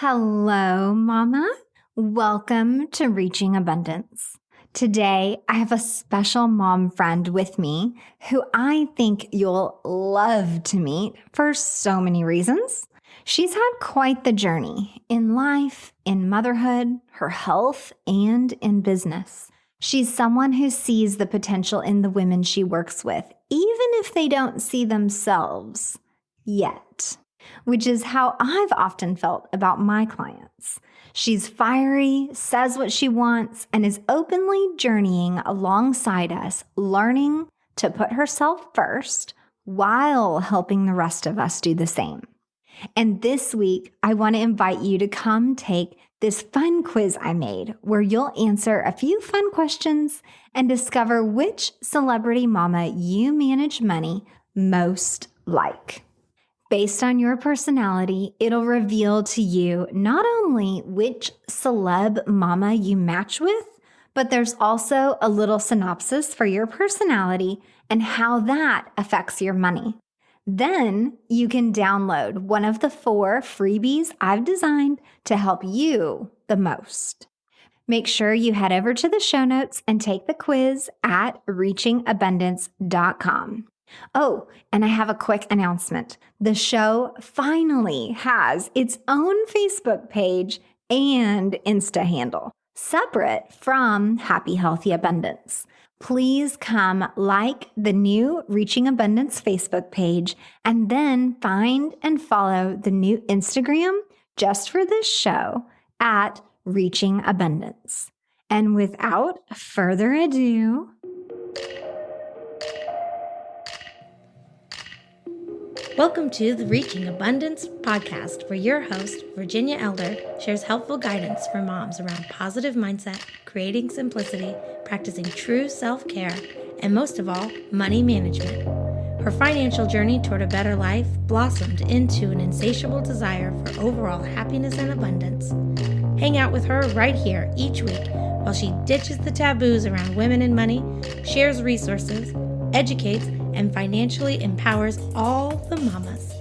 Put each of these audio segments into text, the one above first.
Hello, Mama. Welcome to Reaching Abundance. Today, I have a special mom friend with me who I think you'll love to meet for so many reasons. She's had quite the journey in life, in motherhood, her health, and in business. She's someone who sees the potential in the women she works with, even if they don't see themselves yet, which is how I've often felt about my clients. She's fiery, says what she wants, and is openly journeying alongside us, learning to put herself first while helping the rest of us do the same. And this week, I want to invite you to come take this fun quiz I made where you'll answer a few fun questions and discover which celebrity mama you manage money most like. Based on your personality, it'll reveal to you not only which celeb mama you match with, but there's also a little synopsis for your personality and how that affects your money. Then you can download one of the 4 freebies I've designed to help you the most. Make sure you head over to the show notes and take the quiz at reachingabundance.com. Oh, and I have a quick announcement. The show finally has its own Facebook page and Insta handle, separate from Happy Healthy Abundance. Please come like the new Reaching Abundance Facebook page and then find and follow the new Instagram just for this show at Reaching Abundance. And without further ado, welcome to the Reaching Abundance podcast, where your host, Virginia Elder, shares helpful guidance for moms around positive mindset, creating simplicity, practicing true self-care, and most of all, money management. Her financial journey toward a better life blossomed into an insatiable desire for overall happiness and abundance. Hang out with her right here each week while she ditches the taboos around women and money, shares resources, educates, and financially empowers all the mamas.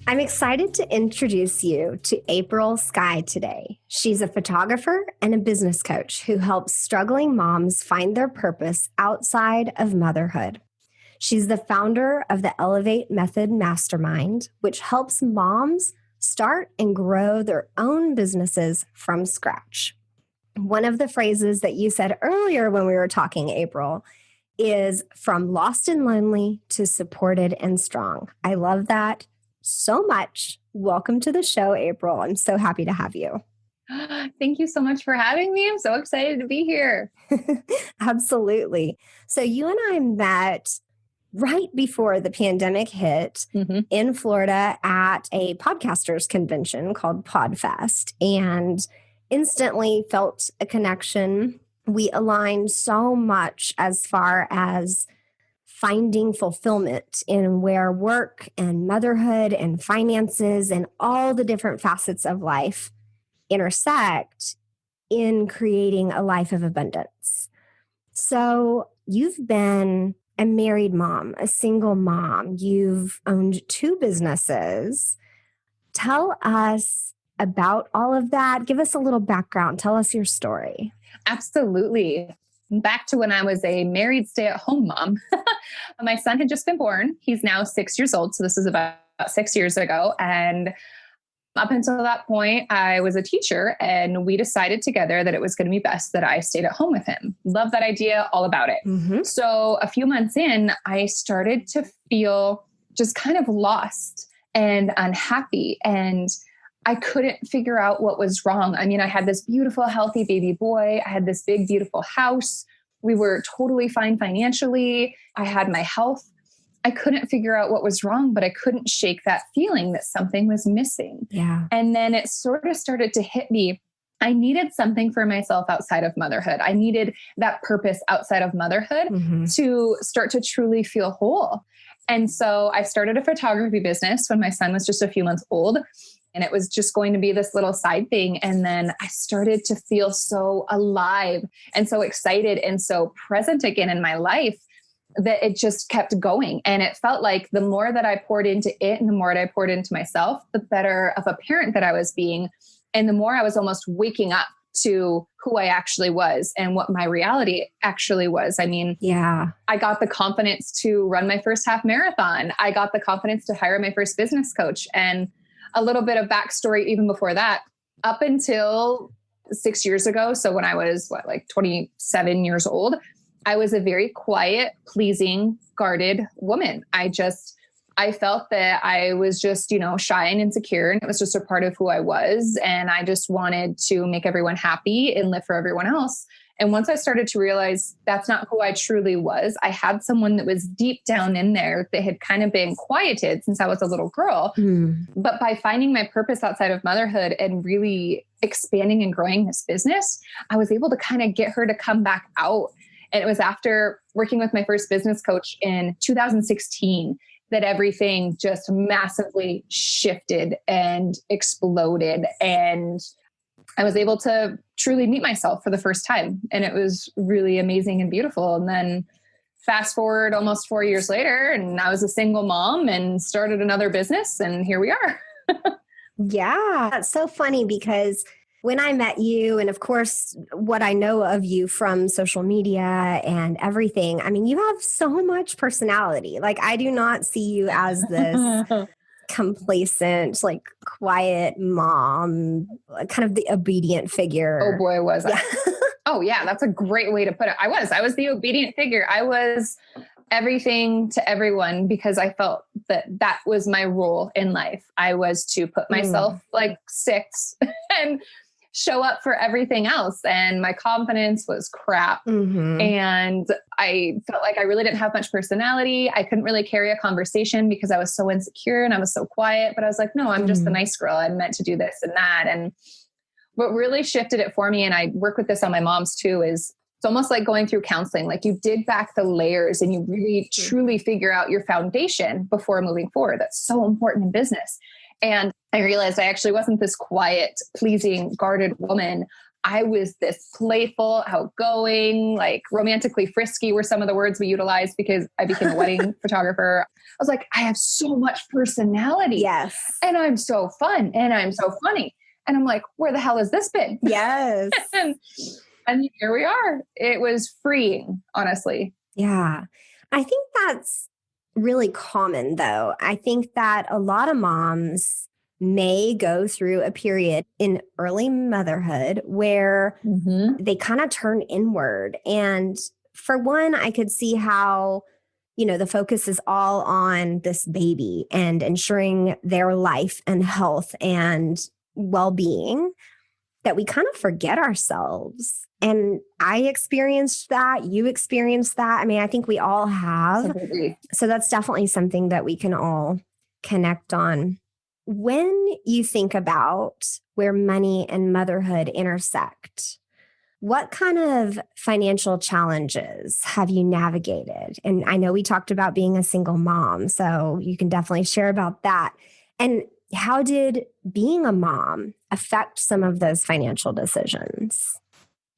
I'm excited to introduce you to April Sky today. She's a photographer and a business coach who helps struggling moms find their purpose outside of motherhood. She's the founder of the Elevate Method Mastermind, which helps moms start and grow their own businesses from scratch. One of the phrases that you said earlier when we were talking, April, is from lost and lonely to supported and strong. I love that so much. Welcome to the show, April. I'm so happy to have you. Thank you so much for having me. I'm so excited to be here. Absolutely. So you and I met right before the pandemic hit in Florida at a podcasters convention called PodFest, and instantly felt a connection. We aligned so much as far as finding fulfillment in where work and motherhood and finances and all the different facets of life intersect in creating a life of abundance. So you've been a married mom, a single mom. You've owned 2 businesses. Tell us about all of that. Give us a little background. Tell us your story. Absolutely. Back to when I was a married stay-at-home mom. My son had just been born. He's now 6 years old. So this is about 6 years ago. And up until that point, I was a teacher, and we decided together that it was going to be best that I stayed at home with him. Love that idea, all about it. So a few months in, I started to feel just kind of lost and unhappy, and I couldn't figure out what was wrong. I mean, I had this beautiful, healthy baby boy. I had this big, beautiful house. We were totally fine financially. I had my health. I couldn't figure out what was wrong, but I couldn't shake that feeling that something was missing. Yeah. And then it sort of started to hit me. I needed something for myself outside of motherhood. I needed that purpose outside of motherhood to start to truly feel whole. And so I started a photography business when my son was just a few months old. And it was just going to be this little side thing. And then I started to feel so alive and so excited and so present again in my life. that it just kept going. And it felt like the more that I poured into it and the more that I poured into myself, the better of a parent that I was being. And the more I was almost waking up to who I actually was and what my reality actually was. I mean, Yeah. I got the confidence to run my first half marathon. I got the confidence to hire my first business coach. And a little bit of backstory, even before that, up until 6 years ago. So when I was like 27 years old, I was a very quiet, pleasing, guarded woman. I felt that I was just, shy and insecure, and it was just a part of who I was. And I just wanted to make everyone happy and live for everyone else. And once I started to realize that's not who I truly was, I had someone that was deep down in there that had kind of been quieted since I was a little girl. But by finding my purpose outside of motherhood and really expanding and growing this business, I was able to kind of get her to come back out. And it was after working with my first business coach in 2016 that everything just massively shifted and exploded. And I was able to truly meet myself for the first time. And it was really amazing and beautiful. And then fast forward almost 4 years later, and I was a single mom and started another business. And here we are. Yeah. That's so funny because when I met you, and of course, what I know of you from social media and everything, I mean, you have so much personality. Like, I do not see you as this complacent, like quiet mom, kind of the obedient figure. Oh boy, was I. Oh yeah, that's a great way to put it. I was the obedient figure. I was everything to everyone because I felt that was my role in life. I was to put myself like six and show up for everything else. And my confidence was crap. And I felt like I really didn't have much personality. I couldn't really carry a conversation because I was so insecure and I was so quiet, but I was like, no, I'm just the nice girl. I'm meant to do this and that. And what really shifted it for me, and I work with this on my moms too, is it's almost like going through counseling. Like you dig back the layers and you really truly figure out your foundation before moving forward. That's so important in business. And I realized I actually wasn't this quiet, pleasing, guarded woman. I was this playful, outgoing, like romantically frisky were some of the words we utilized because I became a wedding photographer. I was like, I have so much personality. Yes. And I'm so fun and I'm so funny. And I'm like, where the hell has this been? Yes. and here we are. It was freeing, honestly. Yeah. I think that's really common, though. I think that a lot of moms may go through a period in early motherhood where they kind of turn inward. And for one, I could see how, the focus is all on this baby and ensuring their life and health and well-being, that we kind of forget ourselves. And I experienced that. You experienced that. I mean, I think we all have. Absolutely. So that's definitely something that we can all connect on. When you think about where money and motherhood intersect, what kind of financial challenges have you navigated? And I know we talked about being a single mom, so you can definitely share about that. And how did being a mom affect some of those financial decisions?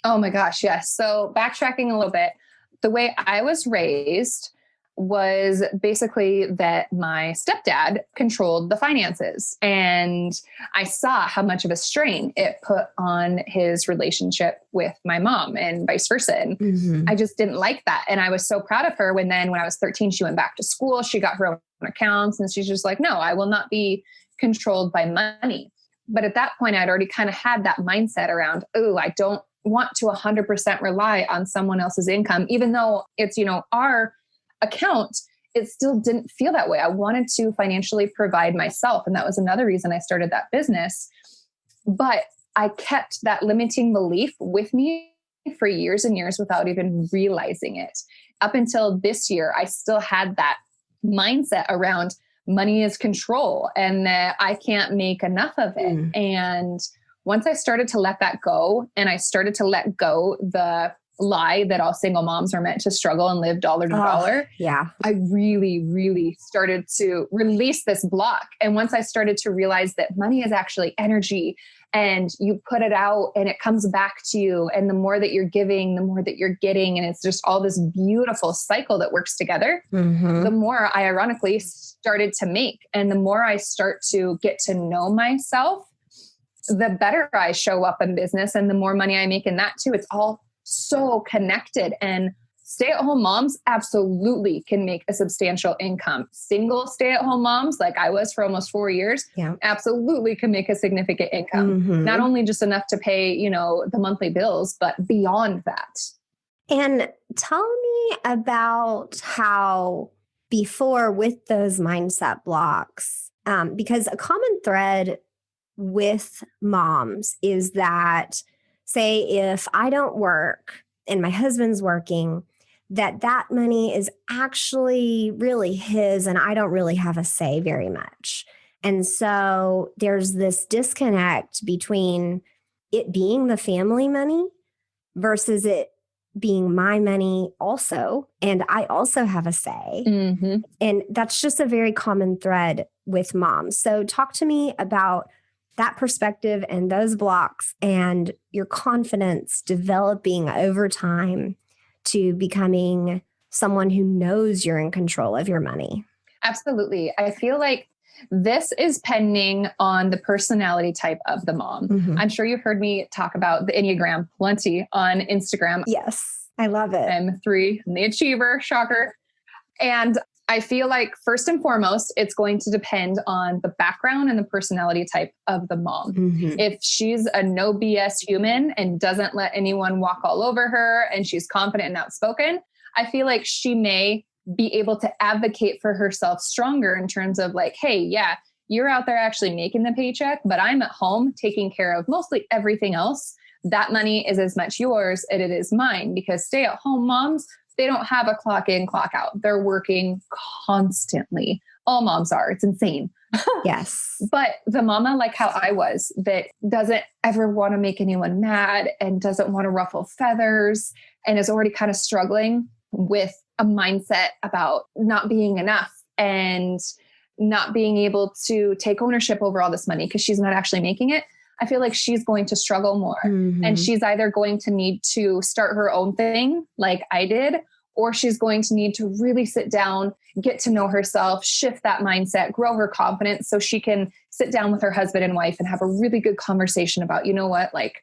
Oh my gosh, yes. So backtracking a little bit, the way I was raised was basically that my stepdad controlled the finances. And I saw how much of a strain it put on his relationship with my mom and vice versa. And I just didn't like that. And I was so proud of her when I was 13, she went back to school, she got her own accounts, and she's just like, no, I will not be controlled by money. But at that point, I'd already kind of had that mindset around, oh, I don't want to 100% rely on someone else's income, even though it's, our account, it still didn't feel that way. I wanted to financially provide myself. And that was another reason I started that business. But I kept that limiting belief with me for years and years without even realizing it. Up until this year, I still had that mindset around money is control and that I can't make enough of it. And once I started to let that go, and I started to let go the lie that all single moms are meant to struggle and live dollar to dollar. Yeah. I really, really started to release this block. And once I started to realize that money is actually energy and you put it out and it comes back to you. And the more that you're giving, the more that you're getting. And it's just all this beautiful cycle that works together. The more I ironically started to make, and the more I start to get to know myself, the better I show up in business and the more money I make in that too. It's all so connected. And stay-at-home moms absolutely can make a substantial income. Single stay-at-home moms, like I was for almost 4 years, absolutely can make a significant income. Not only just enough to pay, the monthly bills, but beyond that. And tell me about how before with those mindset blocks, because a common thread with moms is that, say, if I don't work and my husband's working, that money is actually really his and I don't really have a say very much. And so there's this disconnect between it being the family money versus it being my money also. And I also have a say. And that's just a very common thread with moms. So talk to me about that perspective and those blocks and your confidence developing over time to becoming someone who knows you're in control of your money. Absolutely. I feel like this is pending on the personality type of the mom. I'm sure you've heard me talk about the Enneagram plenty on Instagram. Yes, I love it. I'm 3, the achiever, shocker. And I feel like first and foremost, it's going to depend on the background and the personality type of the mom. If she's a no BS human and doesn't let anyone walk all over her and she's confident and outspoken, I feel like she may be able to advocate for herself stronger in terms of like, hey, yeah, you're out there actually making the paycheck, but I'm at home taking care of mostly everything else. That money is as much yours as it is mine, because stay-at-home moms, they don't have a clock in, clock out. They're working constantly. All moms are. It's insane. Yes. But the mama, like how I was, that doesn't ever want to make anyone mad and doesn't want to ruffle feathers and is already kind of struggling with a mindset about not being enough and not being able to take ownership over all this money because she's not actually making it. I feel like she's going to struggle more. And she's either going to need to start her own thing like I did, or she's going to need to really sit down, get to know herself, shift that mindset, grow her confidence so she can sit down with her husband and wife and have a really good conversation about, you know what, like,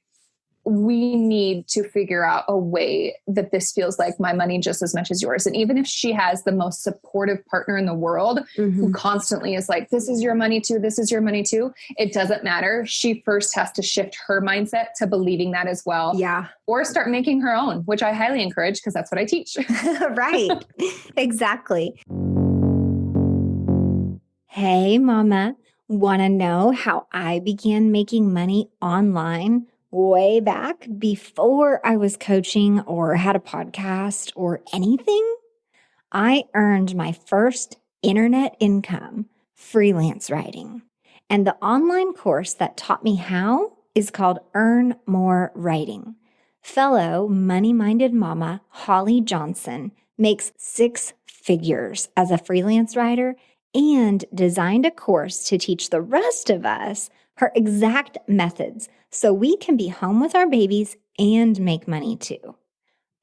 we need to figure out a way that this feels like my money just as much as yours. And even if she has the most supportive partner in the world who constantly is like, this is your money too, this is your money too, it doesn't matter. She first has to shift her mindset to believing that as well. Yeah. Or start making her own, which I highly encourage because that's what I teach. Right. Exactly. Hey, Mama. Want to know how I began making money online way back before I was coaching or had a podcast or anything? I earned my first internet income freelance writing. And the online course that taught me how is called Earn More Writing. Fellow money-minded mama Holly Johnson makes 6 figures as a freelance writer and designed a course to teach the rest of us her exact methods so we can be home with our babies and make money too.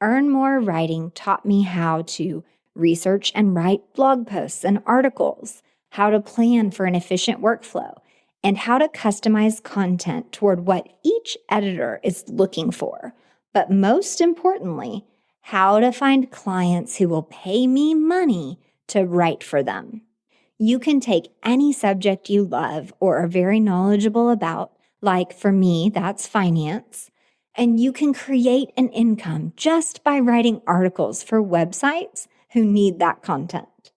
Earn More Writing taught me how to research and write blog posts and articles, how to plan for an efficient workflow, and how to customize content toward what each editor is looking for. But most importantly, how to find clients who will pay me money to write for them. You can take any subject you love or are very knowledgeable about, like for me, that's finance, and you can create an income just by writing articles for websites who need that content.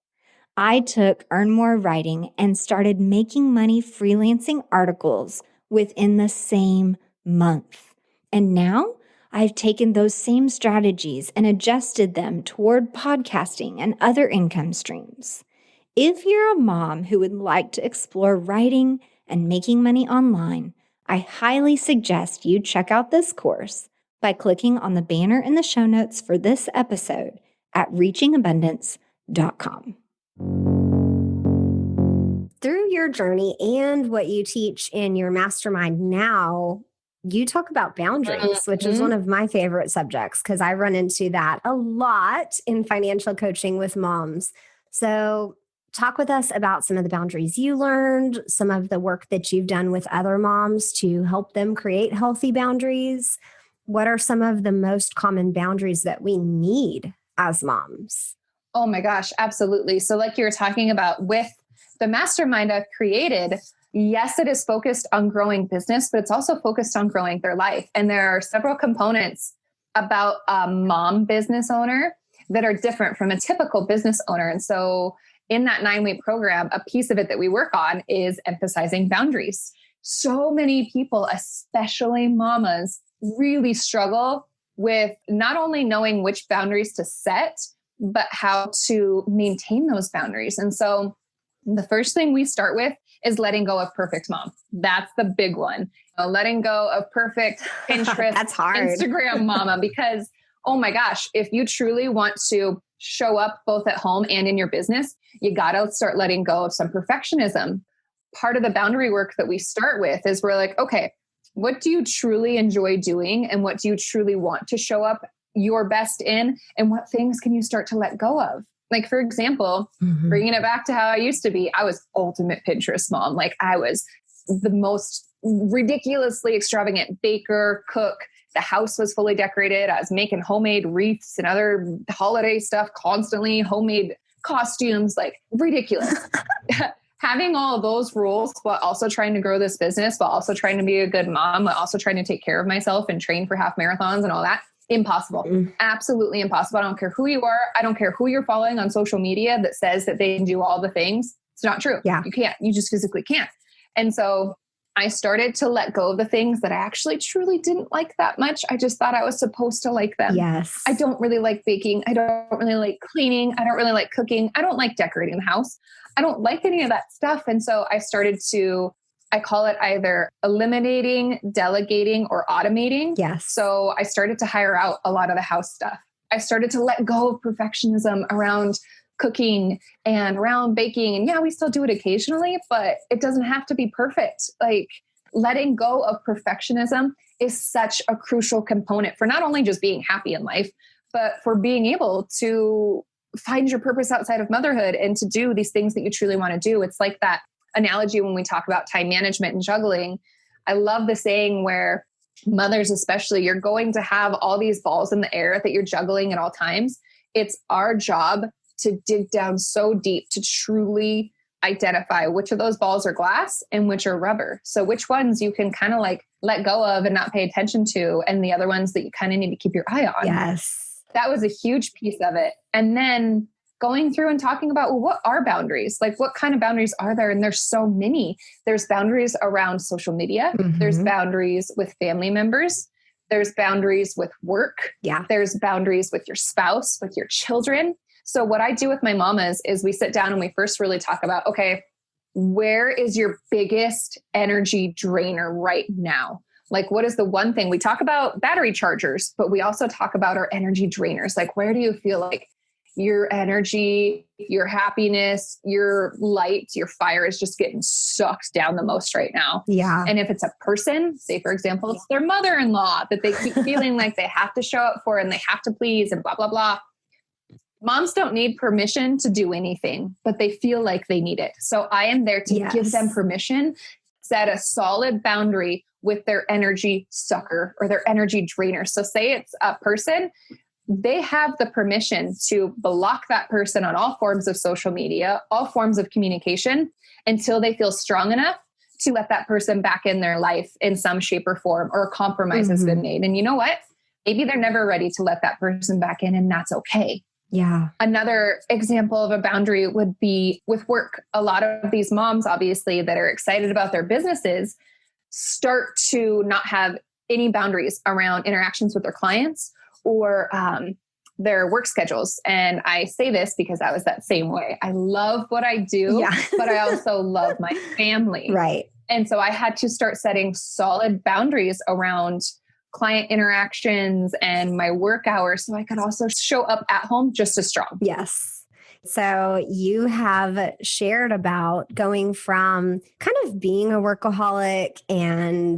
I took Earn More Writing and started making money freelancing articles within the same month. And now I've taken those same strategies and adjusted them toward podcasting and other income streams. If you're a mom who would like to explore writing and making money online, I highly suggest you check out this course, by clicking on the banner in the show notes for this episode at reachingabundance.com. Through your journey and what you teach in your mastermind now, you talk about boundaries, which is one of my favorite subjects because I run into that a lot in financial coaching with moms. So talk with us about some of the boundaries you learned, some of the work that you've done with other moms to help them create healthy boundaries. What are some of the most common boundaries that we need as moms? Oh my gosh, absolutely. So like you were talking about with the mastermind I've created, yes, it is focused on growing business, but it's also focused on growing their life. And there are several components about a mom business owner that are different from a typical business owner. And so in that 9-week program, a piece of it that we work on is emphasizing boundaries. So many people, especially mamas, really struggle with not only knowing which boundaries to set, but how to maintain those boundaries. And so the first thing we start with is letting go of perfect mom. That's the big one. Letting go of perfect Pinterest, That's hard. Instagram mama, because, oh my gosh, if you truly want to show up both at home and in your business, you got to start letting go of some perfectionism. Part of the boundary work that we start with is we're like, okay, what do you truly enjoy doing? And what do you truly want to show up your best in? And what things can you start to let go of? Like, for example, bringing it back to how I used to be, I was ultimate Pinterest mom. Like, I was the most ridiculously extravagant baker, cook. The house was fully decorated. I was making homemade wreaths and other holiday stuff constantly, homemade costumes, like ridiculous. Having all of those rules while also trying to grow this business, while also trying to be a good mom, while also trying to take care of myself and train for half marathons and all that. Impossible. Absolutely impossible. I don't care who you are. I don't care who you're following on social media that says that they can do all the things. It's not true. Yeah. You can't. You just physically can't. And so I started to let go of the things that I actually truly didn't like that much. I just thought I was supposed to like them. Yes. I don't really like baking. I don't really like cleaning. I don't really like cooking. I don't like decorating the house. I don't like any of that stuff. And so I started to, I call it either eliminating, delegating, or automating. Yes. So I started to hire out a lot of the house stuff. I started to let go of perfectionism around cooking and around baking. And yeah, we still do it occasionally, but it doesn't have to be perfect. Like, letting go of perfectionism is such a crucial component for not only just being happy in life, but for being able to find your purpose outside of motherhood and to do these things that you truly want to do. It's like that analogy when we talk about time management and juggling. I love the saying where mothers, especially, you're going to have all these balls in the air that you're juggling at all times. It's our job to dig down so deep to truly identify which of those balls are glass and which are rubber. So which ones you can kind of like let go of and not pay attention to, and the other ones that you kind of need to keep your eye on. Yes. That was a huge piece of it. And then going through and talking about, well, what are boundaries? Like, what kind of boundaries are there? And there's so many. There's boundaries around social media. There's boundaries with family members. There's boundaries with work. Yeah. There's boundaries with your spouse, with your children. So what I do with my mamas is we sit down and we first really talk about, okay, where is your biggest energy drainer right now? Like, what is the one thing? We talk about battery chargers, but we also talk about our energy drainers. Like, where do you feel like your energy, your happiness, your light, your fire is just getting sucked down the most right now? Yeah. And if it's a person, say, for example, it's their mother-in-law that they keep feeling like they have to show up for and they have to please and blah, blah, blah. Moms don't need permission to do anything, but they feel like they need it. So I am there to give them permission, set a solid boundary with their energy sucker or their energy drainer. So say it's a person, they have the permission to block that person on all forms of social media, all forms of communication, until they feel strong enough to let that person back in their life in some shape or form, or a compromise has been made. And you know what? Maybe they're never ready to let that person back in, and that's okay. Yeah. Another example of a boundary would be with work. A lot of these moms, obviously, that are excited about their businesses start to not have any boundaries around interactions with their clients or their work schedules. And I say this because I was that same way. I love what I do, but I also love my family. Right. And so I had to start setting solid boundaries around client interactions and my work hours so I could also show up at home just as strong. Yes. So you have shared about going from kind of being a workaholic and,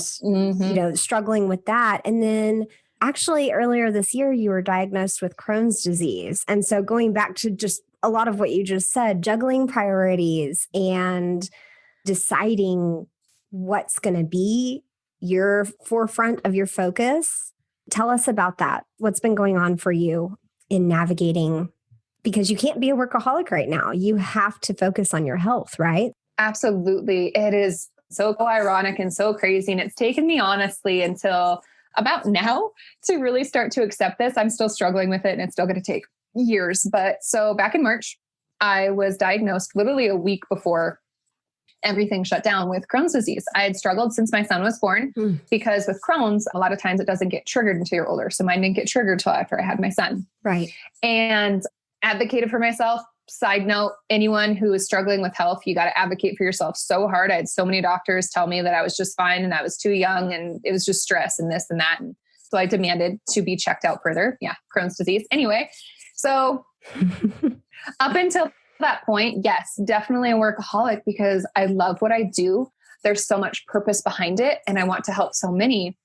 struggling with that. And then actually earlier this year, you were diagnosed with Crohn's disease. And so going back to just a lot of what you just said, juggling priorities and deciding what's going to be your forefront of your focus. Tell us about that. What's been going on for you in navigating, because you can't be a workaholic right now. You have to focus on your health, right? Absolutely. It is so ironic and so crazy. And it's taken me honestly until about now to really start to accept this. I'm still struggling with it and it's still going to take years. But so back in March, I was diagnosed literally a week before everything shut down with Crohn's disease. I had struggled since my son was born because with Crohn's, a lot of times it doesn't get triggered until you're older. So mine didn't get triggered until after I had my son. Right. And advocated for myself. Side note, anyone who is struggling with health, you got to advocate for yourself so hard. I had so many doctors tell me that I was just fine and I was too young and it was just stress and this and that. And so I demanded to be checked out further. Yeah, Crohn's disease. Anyway, so up until that point, yes, definitely a workaholic because I love what I do. There's so much purpose behind it and I want to help so many.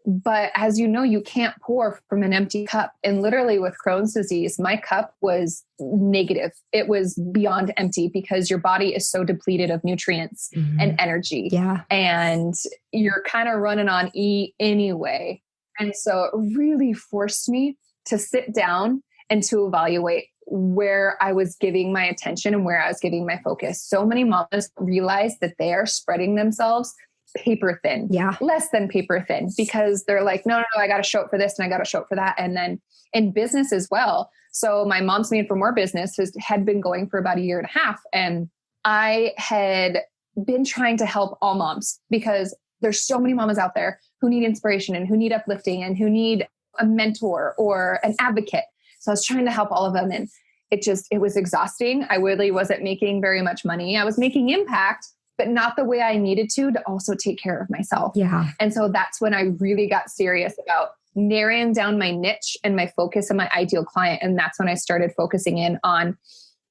But as you know, you can't pour from an empty cup. And literally with Crohn's disease, my cup was negative. It was beyond empty because your body is so depleted of nutrients and energy. Yeah. And you're kind of running on E anyway. And so it really forced me to sit down and to evaluate where I was giving my attention and where I was giving my focus. So many moms realize that they are spreading themselves paper thin, less than paper thin, because they're like, no, I got to show up for this and I got to show up for that. And then in business as well. So my Moms Made for More business had been going for about a year and a half. And I had been trying to help all moms because there's so many mamas out there who need inspiration and who need uplifting and who need a mentor or an advocate. So I was trying to help all of them. And it was exhausting. I really wasn't making very much money. I was making impact, but not the way I needed to also take care of myself. Yeah. And so that's when I really got serious about narrowing down my niche and my focus and my ideal client. And that's when I started focusing in on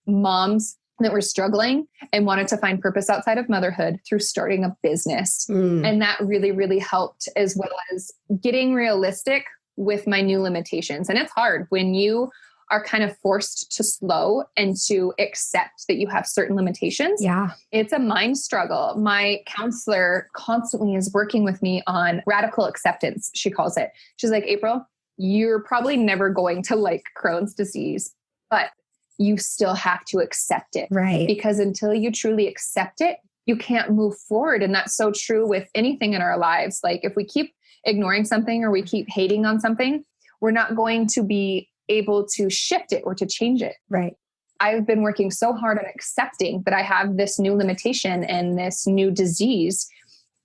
moms that were struggling and wanted to find purpose outside of motherhood through starting a business. And that really, really helped, as well as getting realistic with my new limitations. And it's hard when you are kind of forced to slow and to accept that you have certain limitations. Yeah. It's a mind struggle. My counselor constantly is working with me on radical acceptance, she calls it. She's like, April, you're probably never going to like Crohn's disease, but you still have to accept it. Right. Because until you truly accept it, you can't move forward. And that's so true with anything in our lives. Like if we keep ignoring something or we keep hating on something, we're not going to be able to shift it or to change it. Right. I've been working so hard on accepting that I have this new limitation and this new disease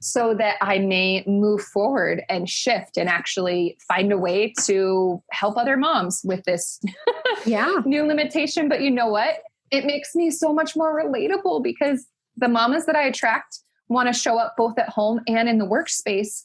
so that I may move forward and shift and actually find a way to help other moms with this new limitation. But you know what? It makes me so much more relatable because the mamas that I attract want to show up both at home and in the workspace.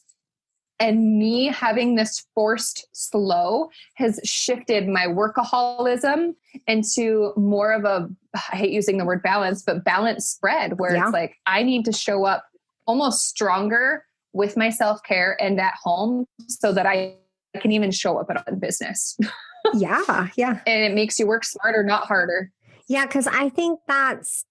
And me having this forced slow has shifted my workaholism into more of a, I hate using the word balance, but balance spread where it's like, I need to show up almost stronger with my self-care and at home so that I can even show up in business. Yeah. And it makes you work smarter, not harder. Yeah. Cause I think that's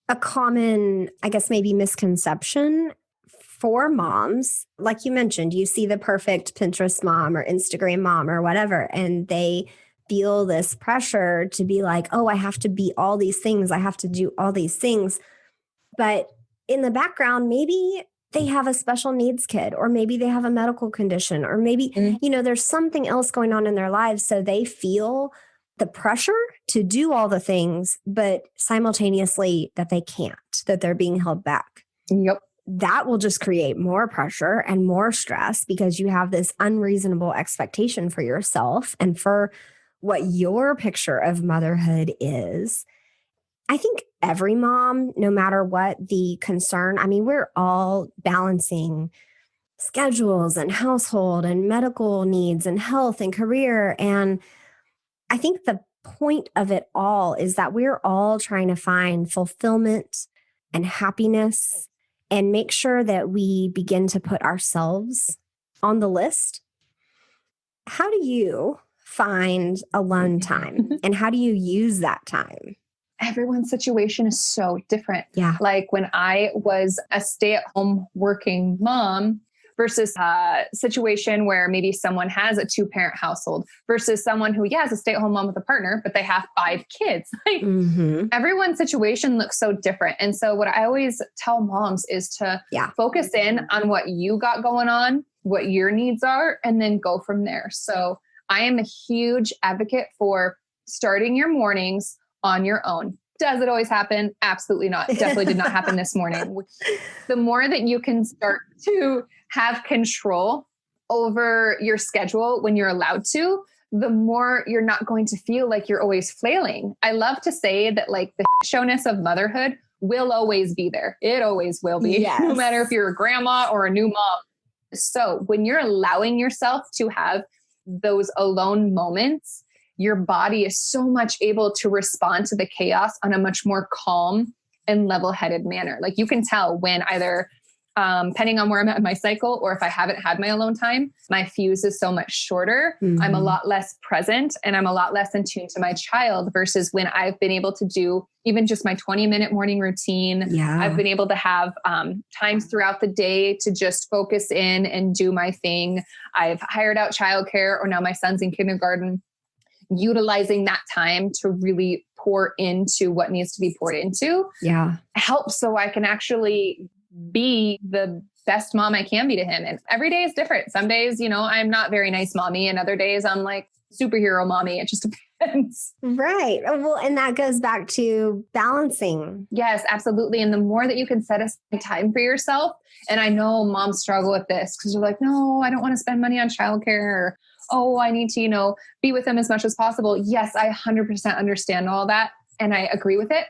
a common, I guess, maybe misconception for moms. Like you mentioned, you see the perfect Pinterest mom or Instagram mom or whatever, and they feel this pressure to be like, oh, I have to be all these things. I have to do all these things. But in the background, maybe they have a special needs kid, or maybe they have a medical condition, or maybe, there's something else going on in their lives. So they feel the pressure to do all the things, but simultaneously that they can't, that they're being held back. Yep. That will just create more pressure and more stress because you have this unreasonable expectation for yourself and for what your picture of motherhood is. I think every mom, no matter what the concern, I mean, we're all balancing schedules and household and medical needs and health and career. And I think the point of it all is that we're all trying to find fulfillment and happiness and make sure that we begin to put ourselves on the list. How do you find alone time and how do you use that time? Everyone's situation is so different. Yeah. Like when I was a stay-at-home working mom versus a situation where maybe someone has a 2-parent household versus someone who, is a stay-at-home mom with a partner, but they have 5 kids. Like everyone's situation looks so different. And so what I always tell moms is to focus in on what you got going on, what your needs are, and then go from there. So I am a huge advocate for starting your mornings on your own. Does it always happen? Absolutely not. It definitely did not happen this morning. The more that you can start to have control over your schedule when you're allowed to, the more you're not going to feel like you're always flailing. I love to say that like the showness of motherhood will always be there. It always will be, no matter if you're a grandma or a new mom. So when you're allowing yourself to have those alone moments, your body is so much able to respond to the chaos on a much more calm and level-headed manner. Like you can tell when either, depending on where I'm at in my cycle, or if I haven't had my alone time, my fuse is so much shorter. I'm a lot less present and I'm a lot less in tune to my child versus when I've been able to do even just my 20-minute morning routine. I've been able to have times throughout the day to just focus in and do my thing. I've hired out childcare, or now my son's in kindergarten, utilizing that time to really pour into what needs to be poured into helps so I can actually be the best mom I can be to him. And every day is different. Some days, I'm not very nice mommy, and other days I'm like superhero mommy. It just depends. Right. Well, and that goes back to balancing. Yes, absolutely. And the more that you can set aside time for yourself, and I know moms struggle with this because they're like, no, I don't want to spend money on childcare, or I need to, be with them as much as possible. Yes, I 100% understand all that. And I agree with it.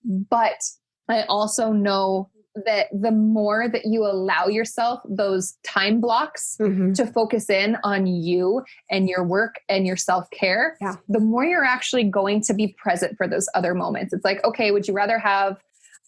But I also know that the more that you allow yourself those time blocks to focus in on you and your work and your self-care, the more you're actually going to be present for those other moments. It's like, okay, would you rather have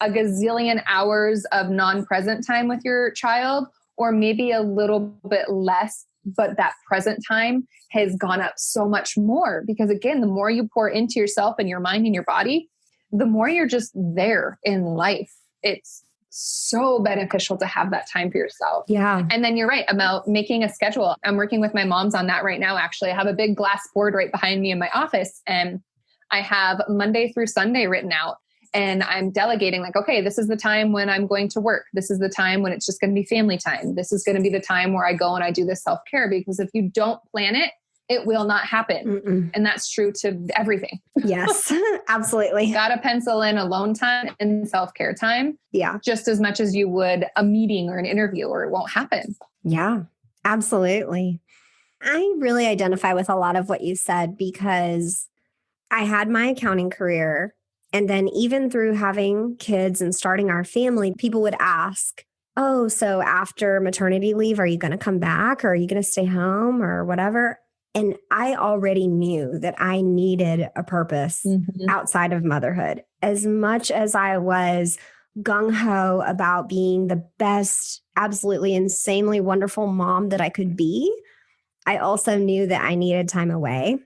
a gazillion hours of non-present time with your child, or maybe a little bit less, but that present time has gone up so much more? Because again, the more you pour into yourself and your mind and your body, the more you're just there in life. It's so beneficial to have that time for yourself. Yeah. And then you're right about making a schedule. I'm working with my moms on that right now. Actually, I have a big glass board right behind me in my office, and I have Monday through Sunday written out. And I'm delegating like, okay, this is the time when I'm going to work. This is the time when it's just going to be family time. This is going to be the time where I go and I do this self-care, because if you don't plan it, it will not happen. And that's true to everything. Yes, absolutely. Got to pencil in alone time and self-care time. Yeah. Just as much as you would a meeting or an interview, or it won't happen. Yeah, absolutely. I really identify with a lot of what you said, because I had my accounting career. And then even through having kids and starting our family, people would ask, oh, so after maternity leave, are you going to come back, or are you going to stay home, or whatever? And I already knew that I needed a purpose outside of motherhood. As much as I was gung-ho about being the best, absolutely insanely wonderful mom that I could be, I also knew that I needed time away,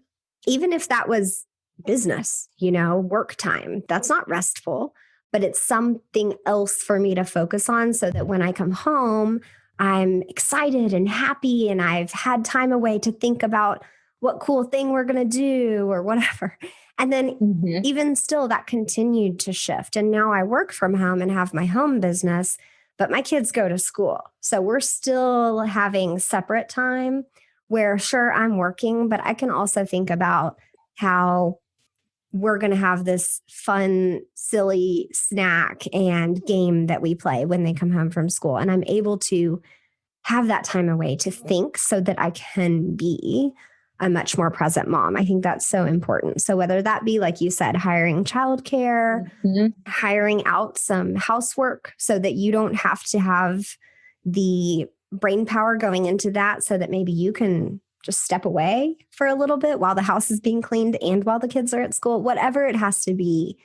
even if that was business, work time. That's not restful, but it's something else for me to focus on, so that when I come home, I'm excited and happy, and I've had time away to think about what cool thing we're going to do or whatever. And then even still, that continued to shift. And now I work from home and have my home business, but my kids go to school. So we're still having separate time where, sure, I'm working, but I can also think about how we're going to have this fun, silly snack and game that we play when they come home from school. And I'm able to have that time away to think, so that I can be a much more present mom. I think that's so important. So whether that be, like you said, hiring childcare, hiring out some housework so that you don't have to have the brain power going into that so that maybe you can just step away for a little bit while the house is being cleaned and while the kids are at school, whatever it has to be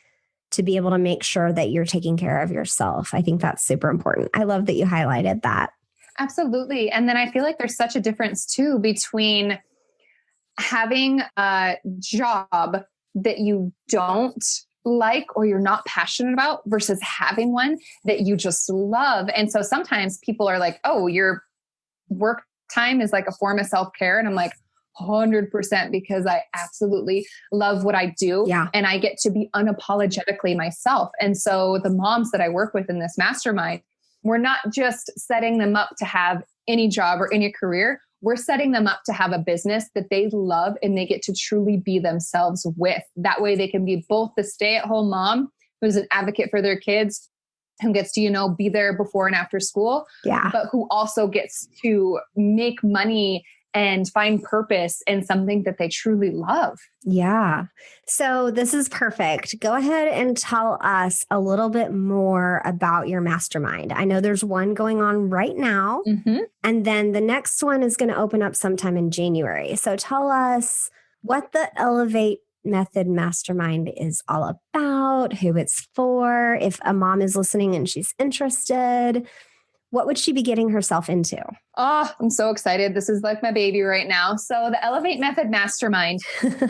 able to make sure that you're taking care of yourself. I think that's super important. I love that you highlighted that. Absolutely. And then I feel like there's such a difference too between having a job that you don't like or you're not passionate about versus having one that you just love. And so sometimes people are like, oh, your work time is like a form of self-care. And I'm like, 100%, because I absolutely love what I do. Yeah. And I get to be unapologetically myself. And so the moms that I work with in this mastermind, we're not just setting them up to have any job or any career. We're setting them up to have a business that they love and they get to truly be themselves with. That way they can be both the stay-at-home mom who's an advocate for their kids, who gets to, be there before and after school, but who also gets to make money and find purpose in something that they truly love. Yeah. So this is perfect. Go ahead and tell us a little bit more about your mastermind. I know there's one going on right now, and then the next one is going to open up sometime in January. So tell us what the Elevate Method Mastermind is all about, who it's for, if a mom is listening and she's interested. What would she be getting herself into? Oh, I'm so excited. This is like my baby right now. So the Elevate Method Mastermind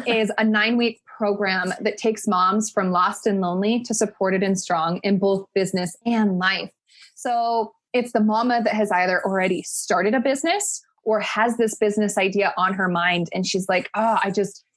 is a 9-week program that takes moms from lost and lonely to supported and strong in both business and life. So it's the mama that has either already started a business or has this business idea on her mind. And she's like, oh,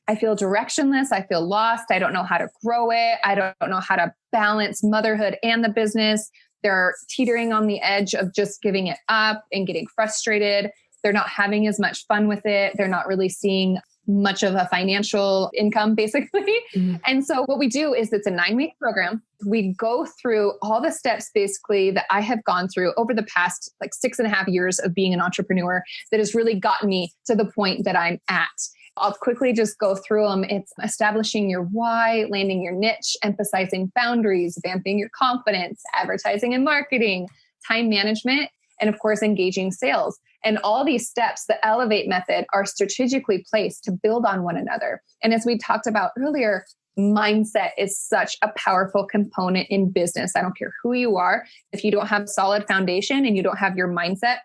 I feel directionless. I feel lost. I don't know how to grow it. I don't know how to balance motherhood and the business. They're teetering on the edge of just giving it up and getting frustrated. They're not having as much fun with it. They're not really seeing much of a financial income, basically. And so what we do is it's a 9-week program. We go through all the steps, basically, that I have gone through over the past 6.5 years of being an entrepreneur that has really gotten me to the point that I'm at. I'll quickly just go through them. It's establishing your why, landing your niche, emphasizing boundaries, vamping your confidence, advertising and marketing, time management, and of course, engaging sales. And all these steps, the Elevate method, are strategically placed to build on one another. And as we talked about earlier, mindset is such a powerful component in business. I don't care who you are. If you don't have a solid foundation and you don't have your mindset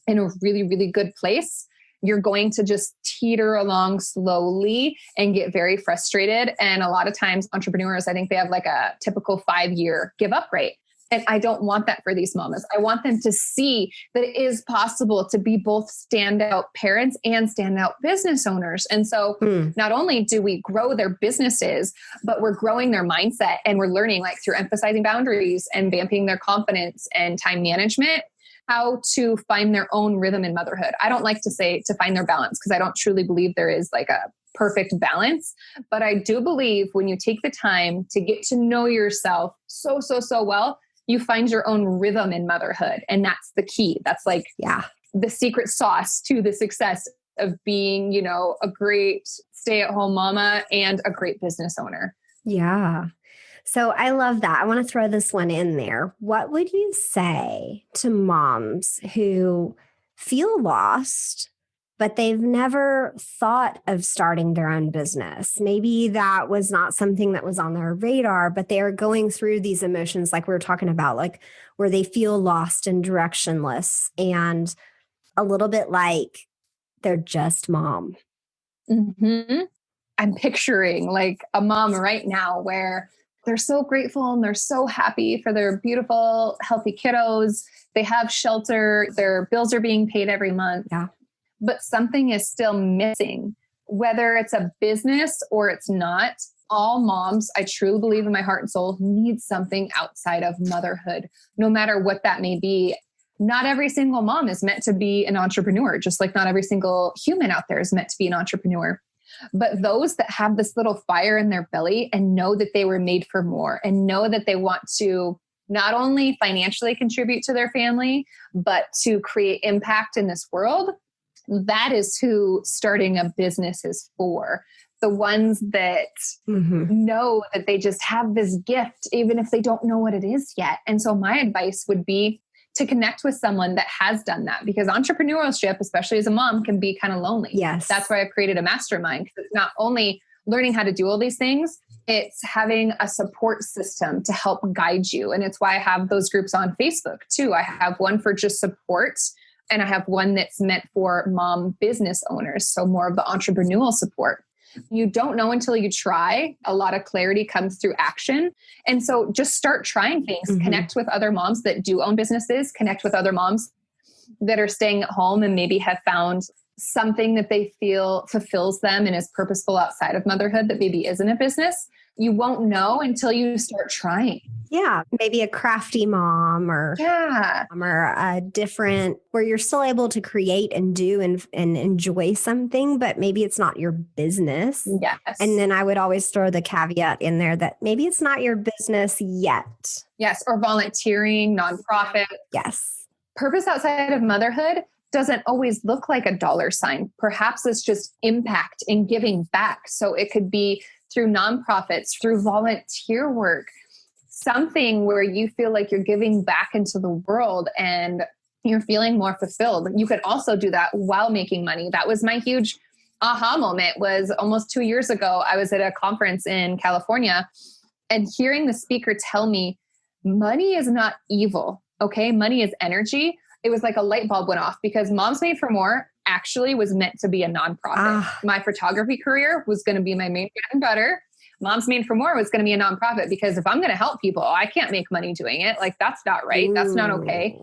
in a really, really good place, you're going to just teeter along slowly and get very frustrated. And a lot of times entrepreneurs, I think they have like a typical 5-year give up rate. And I don't want that for these mamas. I want them to see that it is possible to be both standout parents and standout business owners. And so not only do we grow their businesses, but we're growing their mindset, and we're learning, through emphasizing boundaries and vamping their confidence and time management, how to find their own rhythm in motherhood. I don't like to say to find their balance, because I don't truly believe there is a perfect balance. But I do believe when you take the time to get to know yourself so well, you find your own rhythm in motherhood. And that's the key. That's the secret sauce to the success of being, a great stay-at-home mama and a great business owner. Yeah. So I love that. I want to throw this one in there. What would you say to moms who feel lost, but they've never thought of starting their own business? Maybe that was not something that was on their radar, but they are going through these emotions like we were talking about, where they feel lost and directionless and a little bit like they're just mom. I'm picturing a mom right now where they're so grateful and they're so happy for their beautiful, healthy kiddos. They have shelter. Their bills are being paid every month. Yeah. But something is still missing, whether it's a business or it's not. All moms, I truly believe in my heart and soul, need something outside of motherhood, no matter what that may be. Not every single mom is meant to be an entrepreneur, just like not every single human out there is meant to be an entrepreneur. But those that have this little fire in their belly and know that they were made for more and know that they want to not only financially contribute to their family, but to create impact in this world, that is who starting a business is for. The ones that know that they just have this gift, even if they don't know what it is yet. And so my advice would be to connect with someone that has done that, because entrepreneurship, especially as a mom, can be kind of lonely. Yes. That's why I've created a mastermind, because it's not only learning how to do all these things, it's having a support system to help guide you. And it's why I have those groups on Facebook too. I have one for just support, and I have one that's meant for mom business owners. So more of the entrepreneurial support. You don't know until you try. A lot of clarity comes through action. And so just start trying things, connect with other moms that do own businesses, connect with other moms that are staying at home and maybe have found something that they feel fulfills them and is purposeful outside of motherhood that maybe isn't a business. You won't know until you start trying. Yeah. Maybe a crafty mom or a different where you're still able to create and do and enjoy something, but maybe it's not your business. Yes. And then I would always throw the caveat in there that maybe it's not your business yet. Yes. Or volunteering, nonprofit. Yes. Purpose outside of motherhood doesn't always look like a dollar sign. Perhaps it's just impact and giving back. So it could be through nonprofits, through volunteer work, something where you feel like you're giving back into the world and you're feeling more fulfilled. You could also do that while making money. That was my huge aha moment. Was almost 2 years ago. I was at a conference in California and hearing the speaker tell me, money is not evil. Okay. Money is energy. It was like a light bulb went off, because Moms Made for More actually was meant to be a nonprofit. My photography career was going to be my main bread and butter. Moms Made for More was going to be a nonprofit, because if I'm going to help people, I can't make money doing it. Like, that's not right. That's not okay.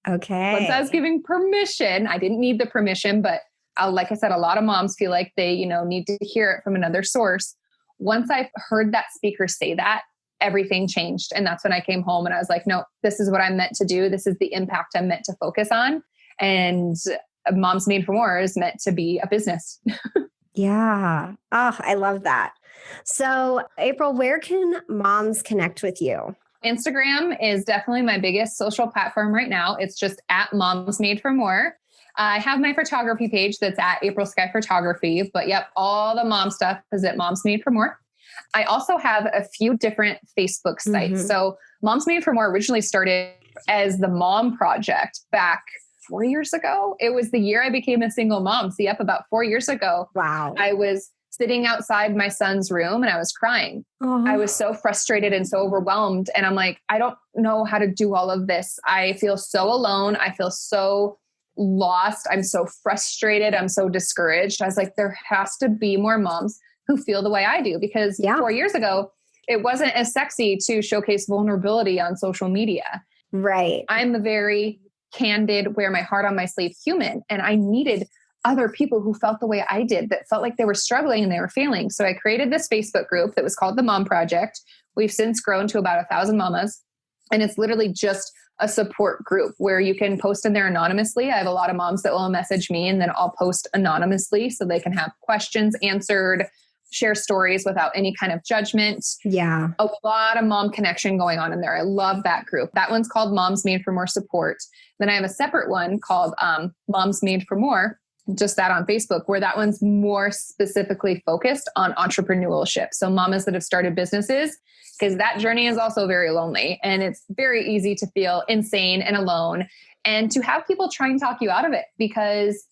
Okay. Once I was giving permission, I didn't need the permission, but like I said, a lot of moms feel like they, need to hear it from another source. Once I heard that speaker say that, everything changed. And that's when I came home and I was like, no, this is what I'm meant to do. This is the impact I'm meant to focus on. And Moms Made for More is meant to be a business. Yeah. Oh, I love that. So, April, where can moms connect with you? Instagram is definitely my biggest social platform right now. It's just at Moms Made for More. I have my photography page that's at April Sky Photography, but yep, all the mom stuff is at Moms Made for More. I also have a few different Facebook sites. So Moms Made for More originally started as the Mom Project back 4 years ago. It was the year I became a single mom. So yep, about 4 years ago. Wow. I was sitting outside my son's room and I was crying. I was so frustrated and so overwhelmed. And I'm like, I don't know how to do all of this. I feel so alone. I feel so lost. I'm so frustrated. I'm so discouraged. I was like, there has to be more moms who feel the way I do, because 4 years ago, it wasn't as sexy to showcase vulnerability on social media. Right. I'm a very candid, wear my heart on my sleeve human. And I needed other people who felt the way I did, that felt like they were struggling and they were failing. So I created this Facebook group that was called the Mom Project. We've since grown to about 1,000 mamas. And it's literally just a support group where you can post in there anonymously. I have a lot of moms that will message me and then I'll post anonymously so they can have questions answered, share stories without any kind of judgment. Yeah. A lot of mom connection going on in there. I love that group. That one's called Moms Made for More Support. Then I have a separate one called Moms Made for More, just that on Facebook, where that one's more specifically focused on entrepreneurship. So mamas that have started businesses, because that journey is also very lonely and it's very easy to feel insane and alone, and to have people try and talk you out of it, because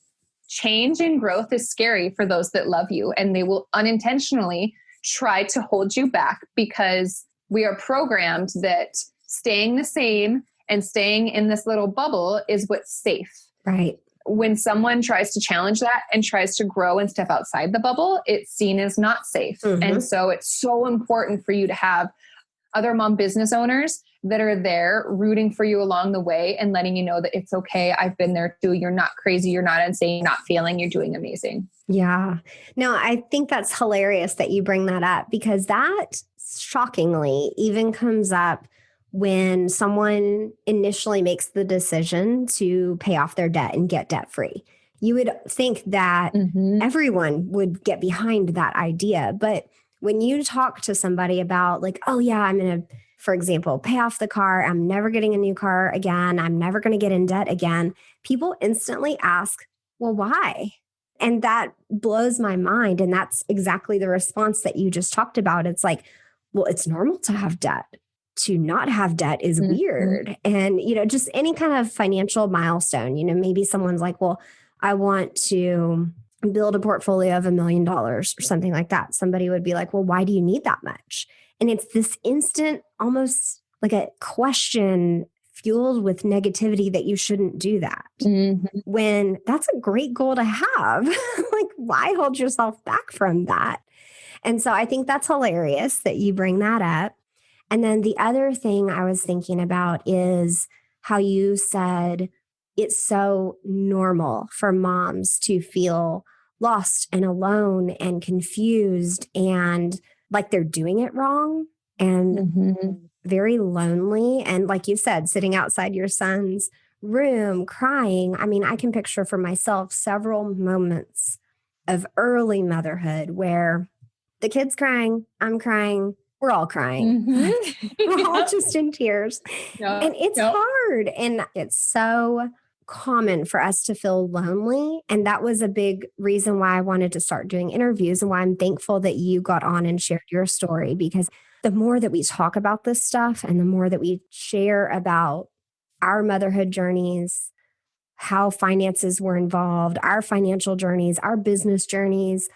change and growth is scary for those that love you, and they will unintentionally try to hold you back, because we are programmed that staying the same and staying in this little bubble is what's safe. Right. When someone tries to challenge that and tries to grow and step outside the bubble, it's seen as not safe. And so it's so important for you to have other mom business owners that are there rooting for you along the way and letting you know that it's okay. I've been there too. You're not crazy. You're not insane. You're not failing. You're doing amazing. Yeah. No, I think that's hilarious that you bring that up, because that shockingly even comes up when someone initially makes the decision to pay off their debt and get debt free. You would think that everyone would get behind that idea. But when you talk to somebody about like, oh yeah, I'm going to, for example, pay off the car, I'm never getting a new car again, I'm never going to get in debt again, people instantly ask, well, why? And that blows my mind. And that's exactly the response that you just talked about. It's like, well, it's normal to have debt. to not have debt is weird. And, just any kind of financial milestone, maybe someone's like, well, I want to build a portfolio of $1 million or something like that. Somebody would be like, well, why do you need that much? And it's this instant, almost like a question fueled with negativity that you shouldn't do that. When that's a great goal to have. Like, why hold yourself back from that? And so I think that's hilarious that you bring that up. And then the other thing I was thinking about is how you said it's so normal for moms to feel lost and alone and confused and like they're doing it wrong and very lonely. And like you said, sitting outside your son's room crying. I mean, I can picture for myself several moments of early motherhood where the kid's crying, I'm crying, we're all crying. We're all just in tears. And it's hard. And it's so common for us to feel lonely. And that was a big reason why I wanted to start doing interviews and why I'm thankful that you got on and shared your story, because the more that we talk about this stuff and the more that we share about our motherhood journeys, how finances were involved, our financial journeys, our business journeys,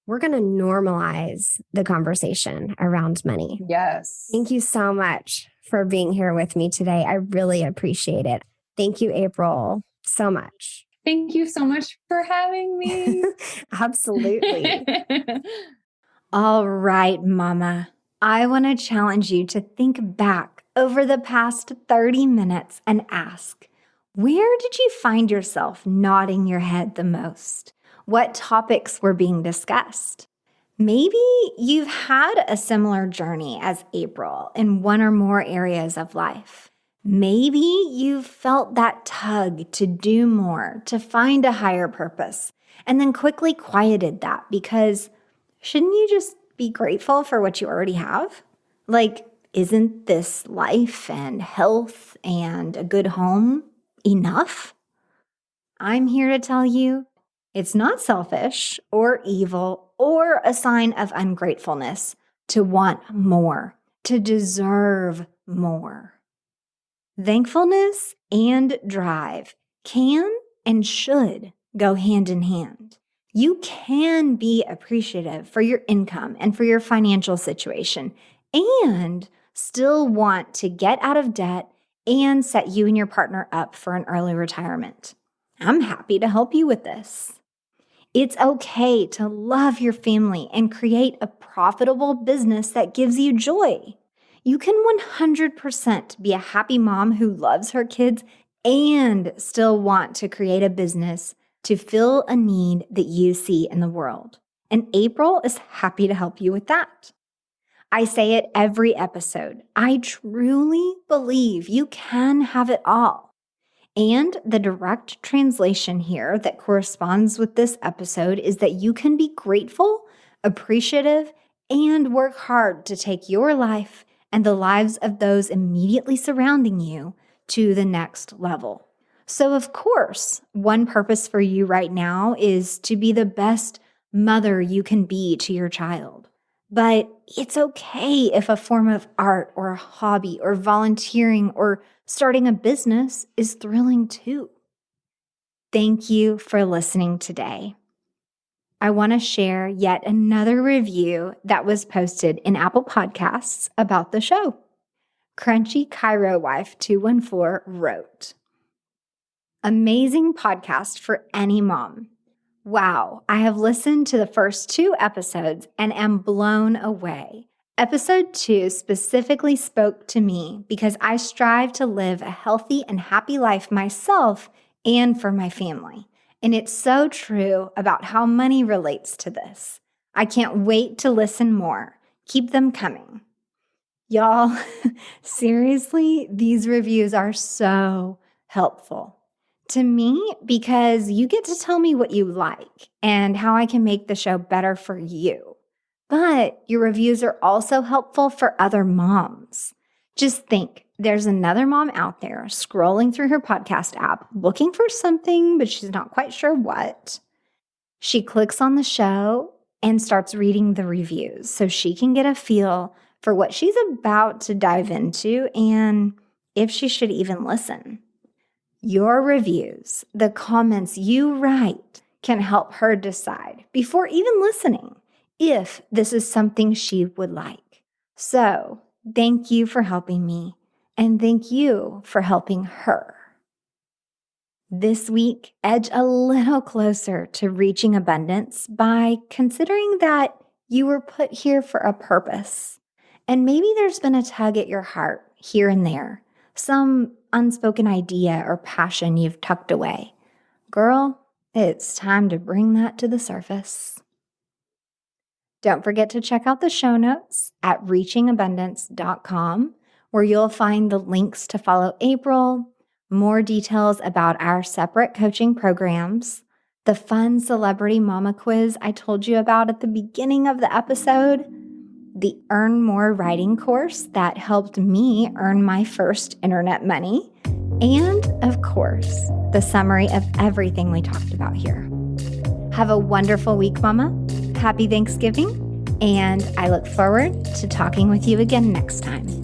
we're going to normalize the conversation around money. Yes. Thank you so much for being here with me today. I really appreciate it. Thank you, April, so much. Thank you so much for having me. Absolutely. All right, Mama. I want to challenge you to think back over the past 30 minutes and ask, where did you find yourself nodding your head the most? What topics were being discussed? Maybe you've had a similar journey as April in one or more areas of life. Maybe you've felt that tug to do more, to find a higher purpose, and then quickly quieted that because shouldn't you just be grateful for what you already have? Like, isn't this life and health and a good home enough? I'm here to tell you it's not selfish or evil or a sign of ungratefulness to want more, to deserve more. Thankfulness and drive can and should go hand in hand. You can be appreciative for your income and for your financial situation and still want to get out of debt and set you and your partner up for an early retirement. I'm happy to help you with this. It's okay to love your family and create a profitable business that gives you joy. You can 100% be a happy mom who loves her kids and still want to create a business to fill a need that you see in the world. And April is happy to help you with that. I say it every episode. I truly believe you can have it all. And the direct translation here that corresponds with this episode is that you can be grateful, appreciative, and work hard to take your life and the lives of those immediately surrounding you to the next level. So, of course, one purpose for you right now is to be the best mother you can be to your child. But it's okay if a form of art or a hobby or volunteering or starting a business is thrilling too. Thank you for listening today. I want to share yet another review that was posted in Apple Podcasts about the show. Crunchy Cairo Wife 214 wrote, "Amazing podcast for any mom. Wow, I have listened to the first 2 episodes and am blown away. Episode 2 specifically spoke to me because I strive to live a healthy and happy life myself and for my family. And it's so true about how money relates to this. I can't wait to listen more. Keep them coming." Y'all, seriously, these reviews are so helpful to me because you get to tell me what you like and how I can make the show better for you. But your reviews are also helpful for other moms. Just think, there's another mom out there scrolling through her podcast app looking for something, but she's not quite sure what. She clicks on the show and starts reading the reviews so she can get a feel for what she's about to dive into and if she should even listen. Your reviews, the comments you write, can help her decide before even listening if this is something she would like. So, thank you for helping me, and thank you for helping her. This week, edge a little closer to reaching abundance by considering that you were put here for a purpose. And maybe there's been a tug at your heart here and there, some unspoken idea or passion you've tucked away. Girl, it's time to bring that to the surface. Don't forget to check out the show notes at reachingabundance.com, where you'll find the links to follow April, more details about our separate coaching programs, the fun celebrity mama quiz I told you about at the beginning of the episode, the Earn More writing course that helped me earn my first internet money, and, of course, the summary of everything we talked about here. Have a wonderful week, Mama. Happy Thanksgiving, and I look forward to talking with you again next time.